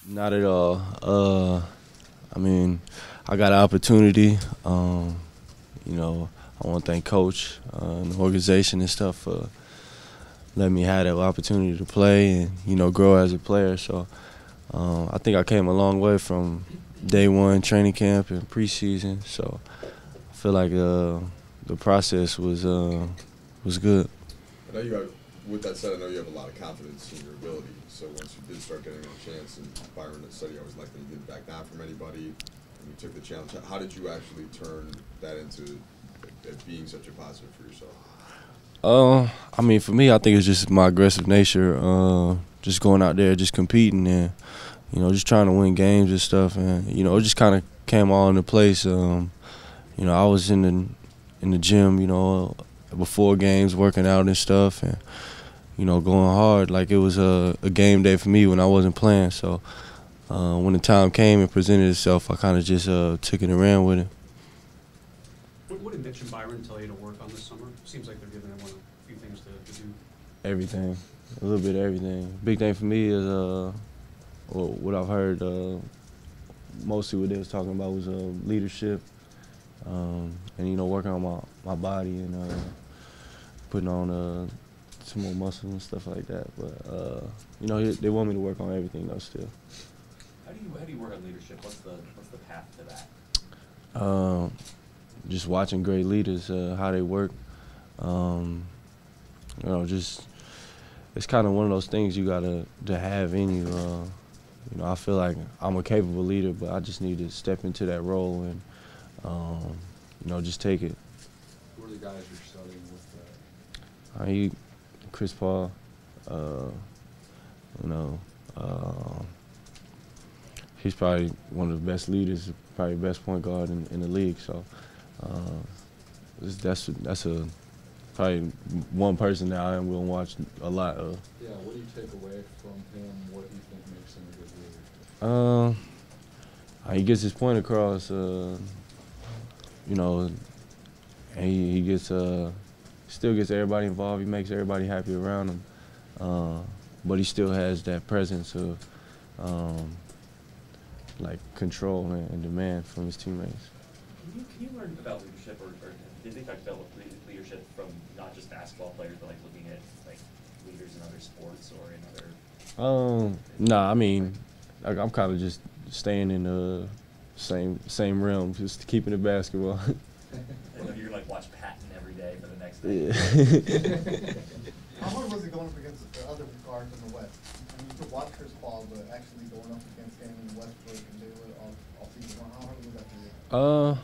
Not at all. I mean, I got an opportunity. You know, I want to thank Coach and the organization and stuff for letting me have that opportunity to play and grow as a player. So I think I came a long way from day one training camp and preseason. So I feel like the process was good. I know you have, with that said, I know you have a lot of confidence in your ability. So once you did start getting a chance, and Byron said he always liked that you didn't back down from anybody, and you took the challenge. How did you actually turn that into it being such a positive for yourself? I mean, for me, I think it's just my aggressive nature. Just going out there, just competing, and just trying to win games and stuff. And it just kind of came all into place. I was in the gym, before games, working out and stuff, and going hard like it was a game day for me when I wasn't playing. So when the time came and presented itself, I kind of just took it and ran with it. What did Mitch and Byron tell you to work on this summer? Seems like they're giving everyone a few things to do. Everything, a little bit of everything. Big thing for me is what I've heard. Mostly what they was talking about was leadership, and working on my body and putting on some more muscle and stuff like that. But they want me to work on everything though still. How do you work on leadership? What's the path to that? Just watching great leaders, how they work. Just it's kind of one of those things you gotta have in you. I feel like I'm a capable leader, but I just need to step into that role and just take it. Who are the guys you're studying with? Chris Paul, he's probably one of the best leaders, probably the best point guard in the league. So that's probably one person that I am going to watch a lot of. Yeah, what do you take away from him? What do you think makes him a good leader? He gets his point across, and he gets still gets everybody involved. He makes everybody happy around him, but he still has that presence of like control and demand from his teammates. Can you learn about leadership, or did they talk about leadership from not just basketball players, but like looking at like leaders in other sports or in other? Nah, I mean, I'm kind of just staying in the same realm, just keeping it basketball. You're like watch Patton every day for the next day. Yeah. How hard was it going up against the other guards in the West? I mean, you could watch Chris Paul, but actually going up against him and Westbrook and Taylor all season long, how hard was that for you?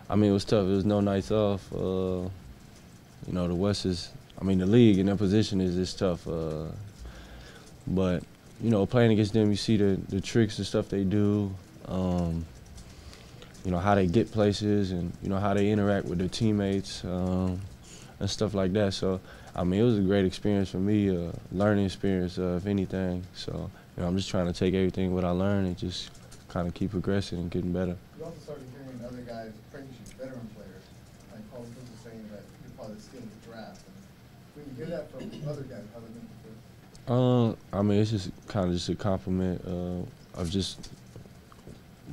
I mean, it was tough. It was no nights off. The West is, the league in that position is tough. But, playing against them, you see the tricks and stuff they do, how they get places and, how they interact with their teammates and stuff like that. So, it was a great experience for me, learning experience, if anything. So, I'm just trying to take everything what I learned and just kind of keep progressing and getting better. You also started hearing other guys praise you, veteran players, like Paul was saying that you're probably the steal of the draft. And when you hear that from other guys, how does it make you feel? It's just kind of just a compliment of just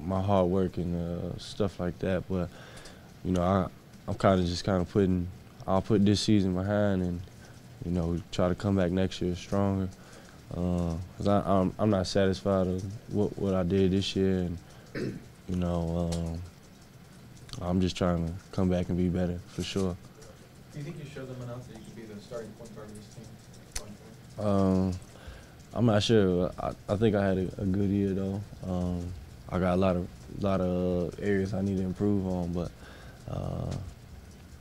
my hard work and stuff like that. But I'm I'll put this season behind and try to come back next year stronger. Cause I'm not satisfied with what I did this year, and I'm just trying to come back and be better for sure. Do you think you showed them enough that you could be the starting point guard of this team? I'm not sure. I think I had a good year though. I got a lot of areas I need to improve on, but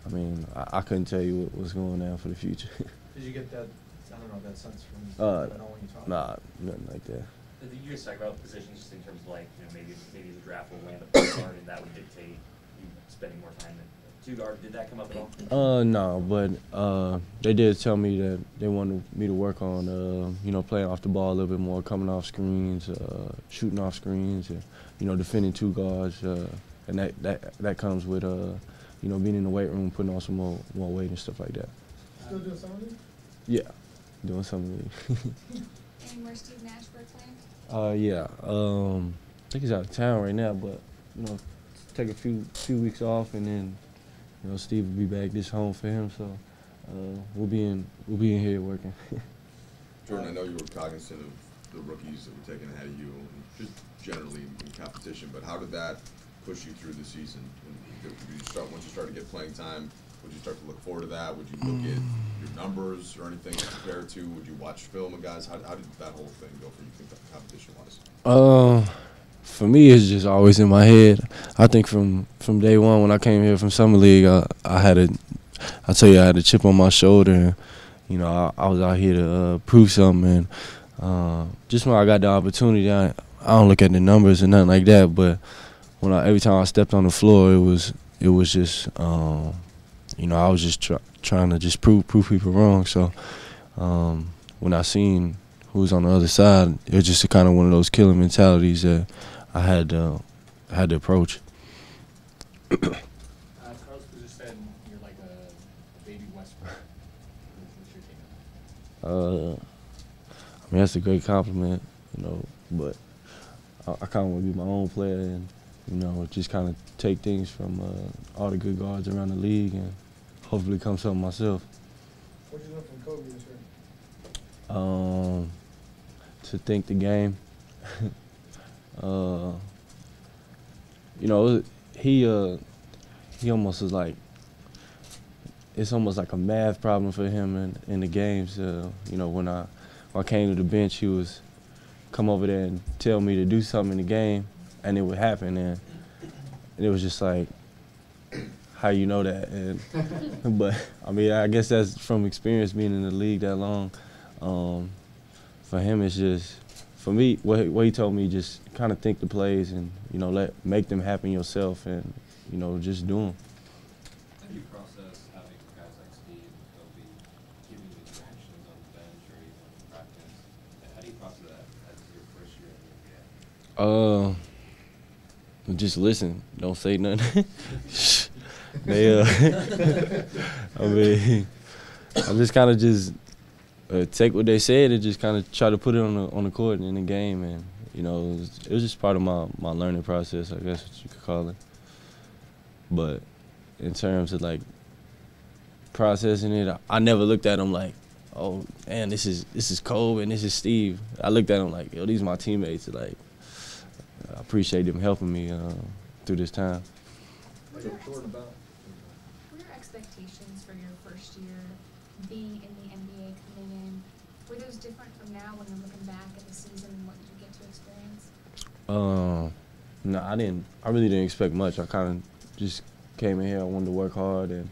I couldn't tell you what's going on for the future. Did you get that? I don't know, that sense from when you talk? Nah, nothing like that. You just talk about positions just in terms of like maybe the draft will land a point guard and that would dictate you spending more time in two guard. Did that come up at all? No, but they did tell me that they wanted me to work on playing off the ball a little bit more, coming off screens, shooting off screens, and defending two guards, and that comes with being in the weight room, putting on some more weight and stuff like that. Still doing some of it? Yeah, doing some of it. anywhere Steve Nash works planned? Yeah. I think he's out of town right now, but you know, take a few weeks off, and then you know Steve will be back. This home for him, so we'll be in here working. Jordan, I know you were cognizant of the rookies that were taken ahead of you, and just generally in competition, but how did that push you through the season? Did you start, once you started to get playing time, would you start to look forward to that? Would you look at your numbers or anything to compare to? Would you watch film of guys? How did that whole thing go for you, think, competition-wise? For me, it's just always in my head. I think from day one when I came here from Summer League, I had a chip on my shoulder. And, you know, I was out here to prove something. And just when I got the opportunity, I don't look at the numbers or nothing like that. But every time I stepped on the floor, it was just you know, I was just trying to just prove people wrong. So when I seen who was on the other side, it was just kind of one of those killer mentalities that I had to approach. Carlos just said you're like a baby Westbrook. What's your take on that? I mean, that's a great compliment, you know, but I kind of want to be my own player and, you know, just kind of take things from all the good guards around the league and hopefully become something myself. What did you learn from Kobe this year? To think the game. You know, he almost is like, it's almost like a math problem for him in the games. You know, when I came to the bench, he was come over there and tell me to do something in the game, and it would happen, and it was just like, how you know that? And but I mean, I guess that's from experience being in the league that long. For him, it's just, for me, what he told me, just kind of think the plays and, you know, make them happen yourself and, you know, just do them. How do you process having guys like Steve and Kobe giving you directions on the bench or even in practice? How do you process that as your first year in the NBA? Just listen. Don't say nothing. I mean, I'm just kind of just take what they said and just kind of try to put it on the court and in the game, and you know, it was just part of my learning process, I guess what you could call it. But in terms of like processing it, I never looked at them like, oh man, this is Kobe and this is Steve. I looked at them like, yo, these are my teammates. Like, I appreciate them helping me through this time. What are your expectations for your first year being in the NBA, coming in? Were those different from now when you're looking back at the season and what you get to experience? No, I really didn't expect much. I kind of just came in here. I wanted to work hard and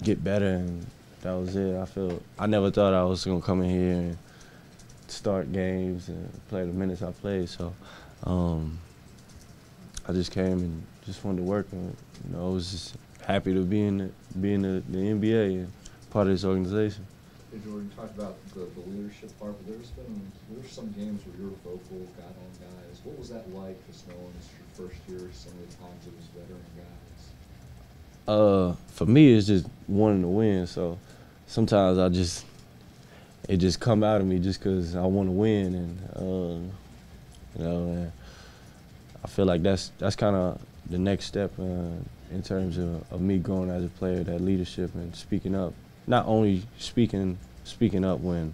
get better, and that was it. I never thought I was gonna come in here and start games and play the minutes I played. So I just came and just wanted to work, and you know, I was just happy to be in the NBA and part of this organization. Hey Jordan, you talked about the leadership part, but there's some games where you were vocal, got on guys. What was that like, just knowing it's your first year, some of the times it was veteran guys? For me, it's just wanting to win. So sometimes it just come out of me just because I want to win, and you know, and I feel like that's kind of the next step in terms of me growing as a player, that leadership and speaking up. Not only speaking up when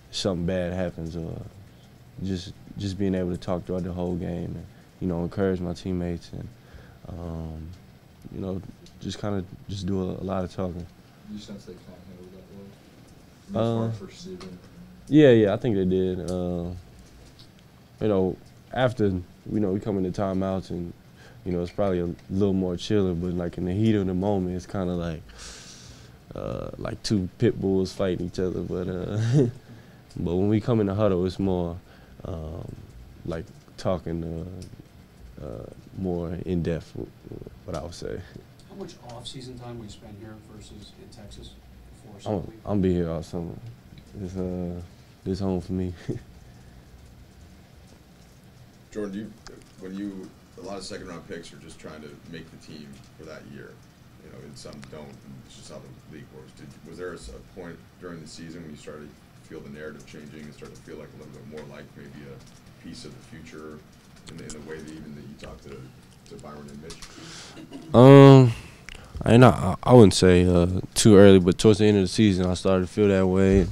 something bad happens, or just being able to talk throughout the whole game and, you know, encourage my teammates and, you know, just do a lot of talking. Do you sense they kind of handled that well? First season. Yeah, I think they did. You know, after, you know, we come into timeouts and, you know, it's probably a little more chilling, but like in the heat of the moment, it's kind of like two pit bulls fighting each other. But but when we come in the huddle, it's more like talking more in depth, what I would say. How much off-season time will you spend here versus in Texas before summer league? I'm be here all summer. This home for me. Jordan, a lot of second-round picks are just trying to make the team for that year. you know, and some don't. And it's just how the league works. Was there a point during the season when you started to feel the narrative changing and started to feel like a little bit more like maybe a piece of the future in the way that even that you talked to Byron and Mitch? I wouldn't say too early, but towards the end of the season, I started to feel that way,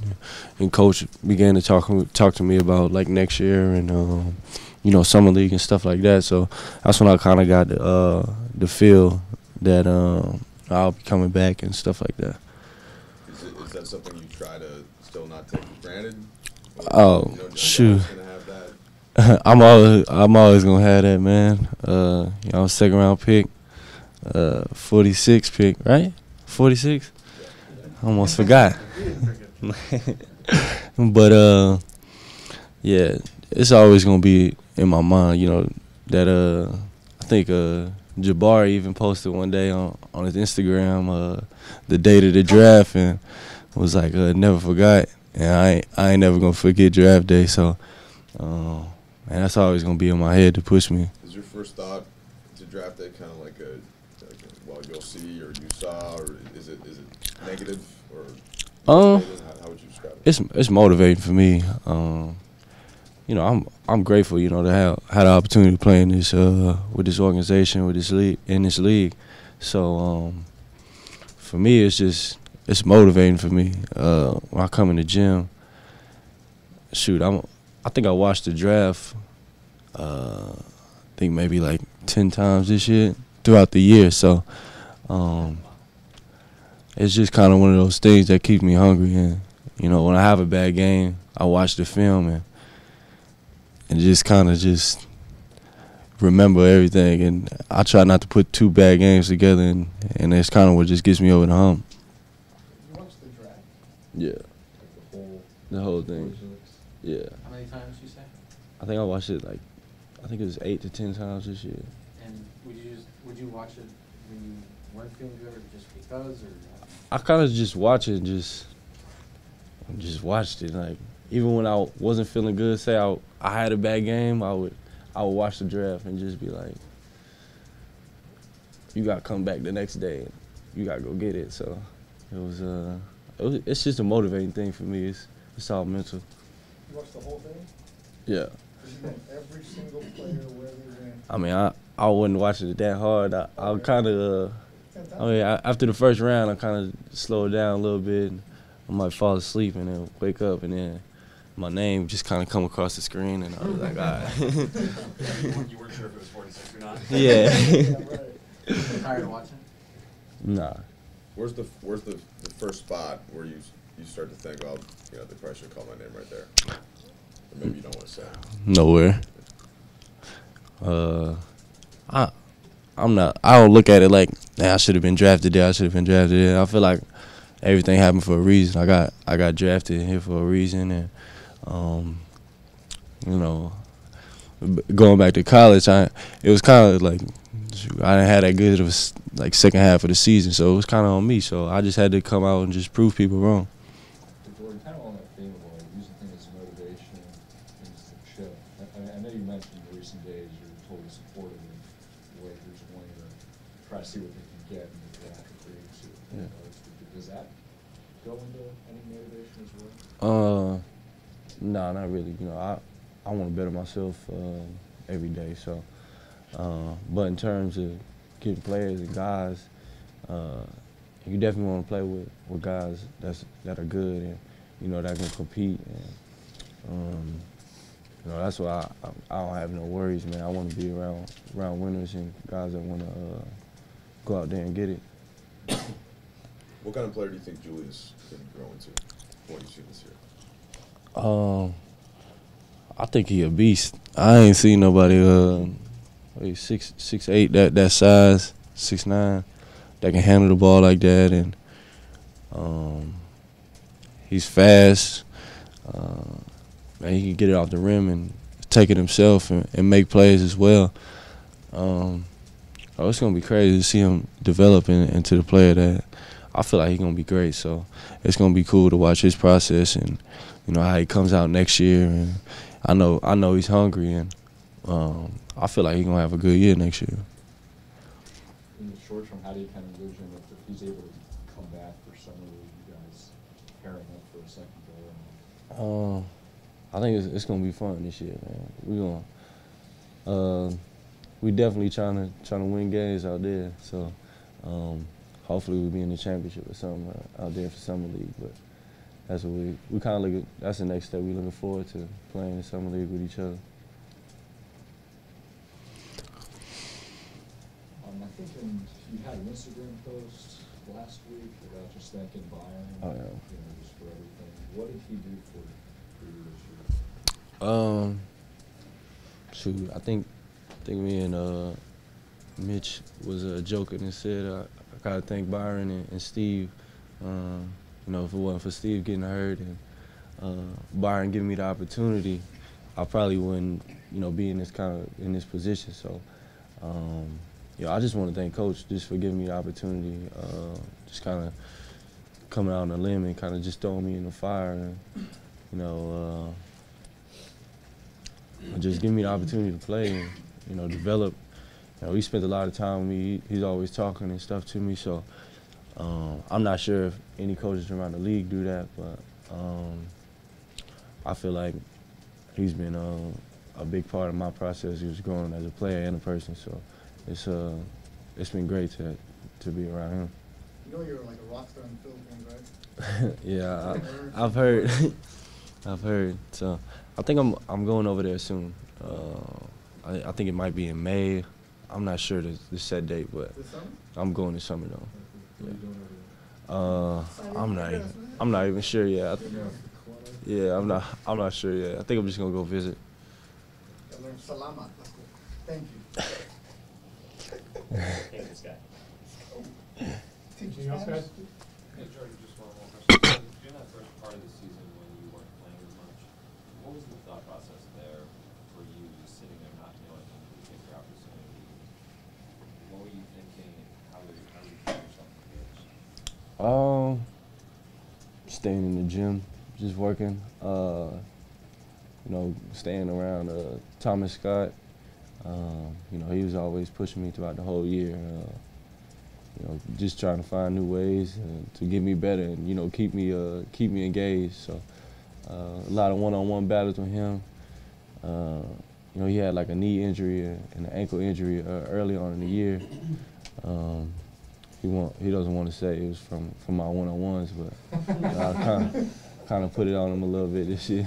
and Coach began to talk to me about like next year and you know, summer league and stuff like that. So that's when I kind of got the feel that I'll be coming back and stuff like that. Is that something you try to still not take for granted? Or, Oh, you know, shoot. Gonna have that? I'm always gonna have that, man. You know, second round pick, 46 pick, right? 46. I almost forgot. But yeah, it's always gonna be in my mind. You know that I think Jabari even posted one day on his Instagram the date of the draft and was like, never forgot. And I ain't never gonna forget draft day. So, and that's always gonna be in my head to push me. Is your first thought to draft day kind of like well, you'll see or you saw, or is it negative or how would you describe it? It's motivating for me. You know, I'm grateful, you know, to have had the opportunity to play in this with this organization, with this league, in this league. So for me, it's motivating for me. When I come in the gym, shoot, I think I watched the draft. I think maybe like 10 times this year throughout the year. So it's just kind of one of those things that keep me hungry. And you know, when I have a bad game, I watch the film and just kind of just remember everything. And I try not to put two bad games together, and that's kind of what just gets me over the hump. You watched the draft? Yeah. Like The whole thing. 46? Yeah. How many times you say? I think I watched it like, I think it was 8 to 10 times this year. And would you watch it when you weren't feeling good, or just because, or? I kind of just watch it, just watched it. Like even when I wasn't feeling good, say I had a bad game, I would watch the draft and just be like, you gotta come back the next day, and you gotta go get it. So it's just a motivating thing for me. It's all mental. You watched the whole thing? Yeah. Did you know every single player where they went? I mean, I wasn't watching it that hard. I kind of, after the first round, I kind of slowed down a little bit. I might fall asleep and then wake up, and then my name just kind of come across the screen, and I was like, all right. You weren't sure if it was 46 or not? Yeah. Yeah, right. You tired of watching? Nah. Where's the first spot where you start to think, oh, you know, they probably should call my name right there? Or maybe you don't want to say it. Nowhere. I don't look at it like, I should have been drafted there. I should have been drafted there. I feel like everything happened for a reason. I got drafted here for a reason, and you know, going back to college, it was kind of like I didn't have that good of a second half of the season, so it was kind of on me. So I just had to come out and just prove people wrong. Jordan, kind of on that theme of using things as motivation and things to show. I know you mentioned in recent days you're totally supportive of the Lakers wanting to try to see what they can get in the draft and free agency. Yeah. Does that go into any motivation as well? No, not really. You know, I want to better myself every day. So, but in terms of getting players and guys, you definitely want to play with guys that are good and you know that can compete. And you know that's why I don't have no worries, man. I want to be around winners and guys that want to go out there and get it. What kind of player do you think Julius can grow into? What you see this year? I think he a beast. I ain't seen nobody 6'8", that size, 6'9", that can handle the ball like that, and he's fast. Man, he can get it off the rim and take it himself and make plays as well. It's gonna be crazy to see him develop into the player that I feel like he's gonna be great. So it's gonna be cool to watch his process and you know how he comes out next year. And I know he's hungry, and I feel like he's gonna have a good year next year. In the short term, how do you kind of envision the he's able to come back for summer league, you guys pairing up for a second go around? I think it's gonna be fun this year, man. We definitely trying to win games out there. So hopefully we'll be in the championship or something out there for summer league. But that's what we kind of look at. That's the next step. We're looking forward to playing in summer league with each other. I think you had an Instagram post last week about just thanking Byron. Oh, yeah. You know, just for everything. What did he do for you this year? Shoot, I think me and Mitch was joking and said I gotta thank Byron and Steve. You know, if it wasn't for Steve getting hurt and Byron giving me the opportunity, I probably wouldn't, you know, be in this position. So, you know, I just want to thank Coach just for giving me the opportunity, just kind of coming out on a limb and kind of just throwing me in the fire, and you know, just giving me the opportunity to play and, you know, develop. You know, he spent a lot of time with me. He's always talking and stuff to me. So I'm not sure if any coaches around the league do that, but I feel like he's been a big part of my process. He was growing as a player and a person. So it's been great to be around him. You know you're like a rock star in the Philippines, right? Yeah, I've heard. I've heard. So I think I'm going over there soon. I think it might be in May. I'm not sure the set date, but This summer? I'm going this summer though. What are you doing over there? I'm not even sure yet. Yeah, I'm not sure yet. I think I'm just gonna go visit. I learned salamat. Let's go. Thank you. Hey, this guy. Anything else, guys? Hey, Jordan, just one more question. During that first part of the season when you weren't playing as much, what was the thought process there for you just sitting there not knowing when you would get your opportunity? What were you thinking and how did you put yourself in the Staying in the gym, just working. You know, staying around Thomas Scott. You know, he was always pushing me throughout the whole year. You know, just trying to find new ways to get me better and, you know, keep me engaged. So a lot of one-on-one battles with him. You know, he had like a knee injury and an ankle injury early on in the year. He doesn't want to say it was from my one-on-ones, but I kind of put it on him a little bit this year.